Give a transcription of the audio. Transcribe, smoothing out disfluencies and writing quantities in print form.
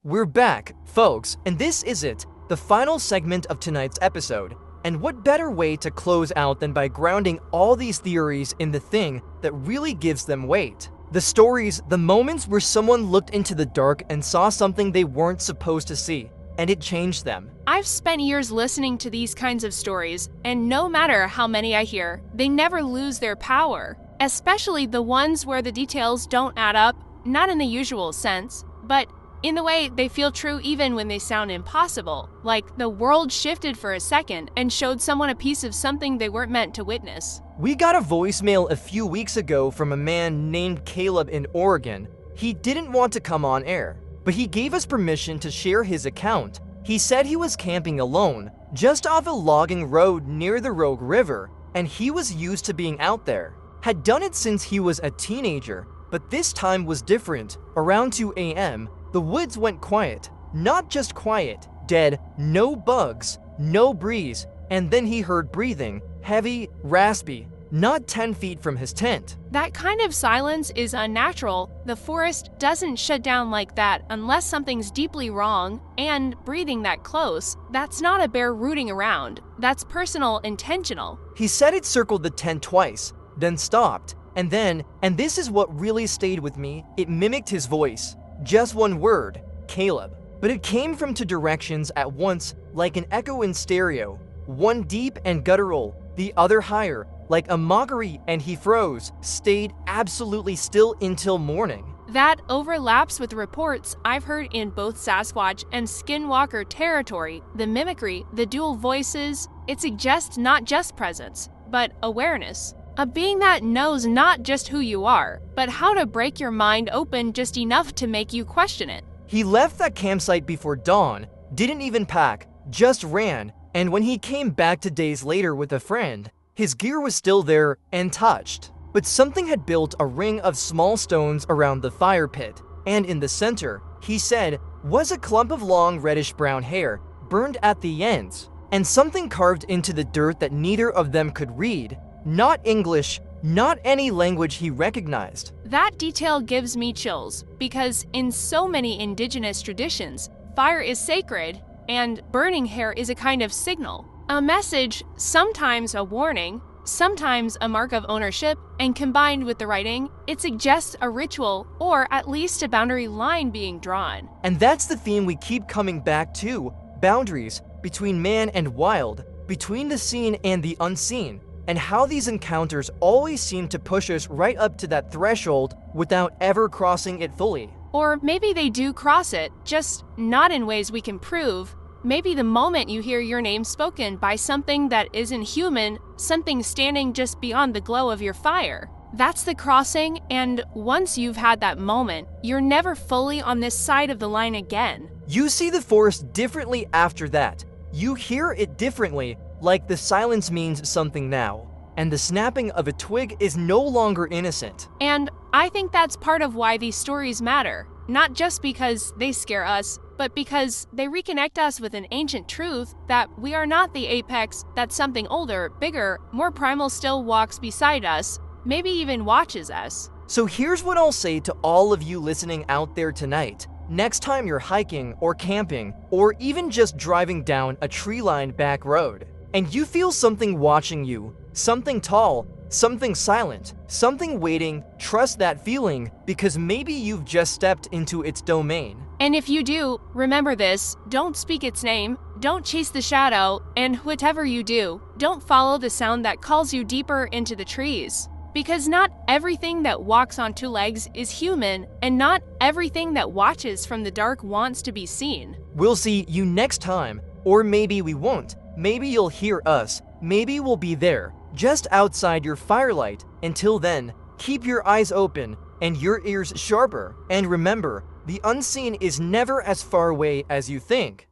We're back, folks, and this is it, the final segment of tonight's episode. And what better way to close out than by grounding all these theories in the thing that really gives them weight? The stories, the moments where someone looked into the dark and saw something they weren't supposed to see, and it changed them. I've spent years listening to these kinds of stories, and no matter how many I hear, they never lose their power. Especially the ones where the details don't add up, not in the usual sense, but in the way they feel true even when they sound impossible, like the world shifted for a second and showed someone a piece of something they weren't meant to witness. We got a voicemail a few weeks ago from a man named Caleb in Oregon. He didn't want to come on air, but he gave us permission to share his account. He said he was camping alone, just off a logging road near the Rogue River, and he was used to being out there. Had done it since he was a teenager, but this time was different. Around 2 a.m., the woods went quiet. Not just quiet, dead, no bugs, no breeze, and then he heard breathing, heavy, raspy, not 10 feet from his tent. That kind of silence is unnatural. The forest doesn't shut down like that unless something's deeply wrong, and breathing that close, that's not a bear rooting around. That's personal, intentional. He said it circled the tent twice, then stopped, and then, and this is what really stayed with me, it mimicked his voice. Just one word, Caleb. But it came from two directions at once, like an echo in stereo. One deep and guttural, the other higher, like a mockery, and he froze, stayed absolutely still until morning. That overlaps with reports I've heard in both Sasquatch and Skinwalker territory. The mimicry, the dual voices, it suggests not just presence, but awareness. A being that knows not just who you are, but how to break your mind open just enough to make you question it. He left that campsite before dawn, didn't even pack, just ran, and when he came back 2 days later with a friend, his gear was still there and touched. But something had built a ring of small stones around the fire pit, and in the center, he said, was a clump of long reddish-brown hair, burned at the ends, and something carved into the dirt that neither of them could read. Not English, not any language he recognized. That detail gives me chills, because in so many indigenous traditions, fire is sacred, and burning hair is a kind of signal. A message, sometimes a warning, sometimes a mark of ownership, and combined with the writing, it suggests a ritual, or at least a boundary line being drawn. And that's the theme we keep coming back to, boundaries between man and wild, between the seen and the unseen. And how these encounters always seem to push us right up to that threshold without ever crossing it fully. Or maybe they do cross it, just not in ways we can prove. Maybe the moment you hear your name spoken by something that isn't human, something standing just beyond the glow of your fire. That's the crossing, and once you've had that moment, you're never fully on this side of the line again. You see the forest differently after that. You hear it differently. Like the silence means something now, and the snapping of a twig is no longer innocent. And I think that's part of why these stories matter, not just because they scare us, but because they reconnect us with an ancient truth that we are not the apex, that something older, bigger, more primal still walks beside us, maybe even watches us. So here's what I'll say to all of you listening out there tonight. Next time you're hiking or camping, or even just driving down a tree-lined back road, and you feel something watching you, something tall, something silent, something waiting, trust that feeling, because maybe you've just stepped into its domain. And if you do, remember this, don't speak its name, don't chase the shadow, and whatever you do, don't follow the sound that calls you deeper into the trees. Because not everything that walks on two legs is human, and not everything that watches from the dark wants to be seen. We'll see you next time, or maybe we won't. Maybe you'll hear us, maybe we'll be there, just outside your firelight. Until then, keep your eyes open and your ears sharper, and remember, the unseen is never as far away as you think.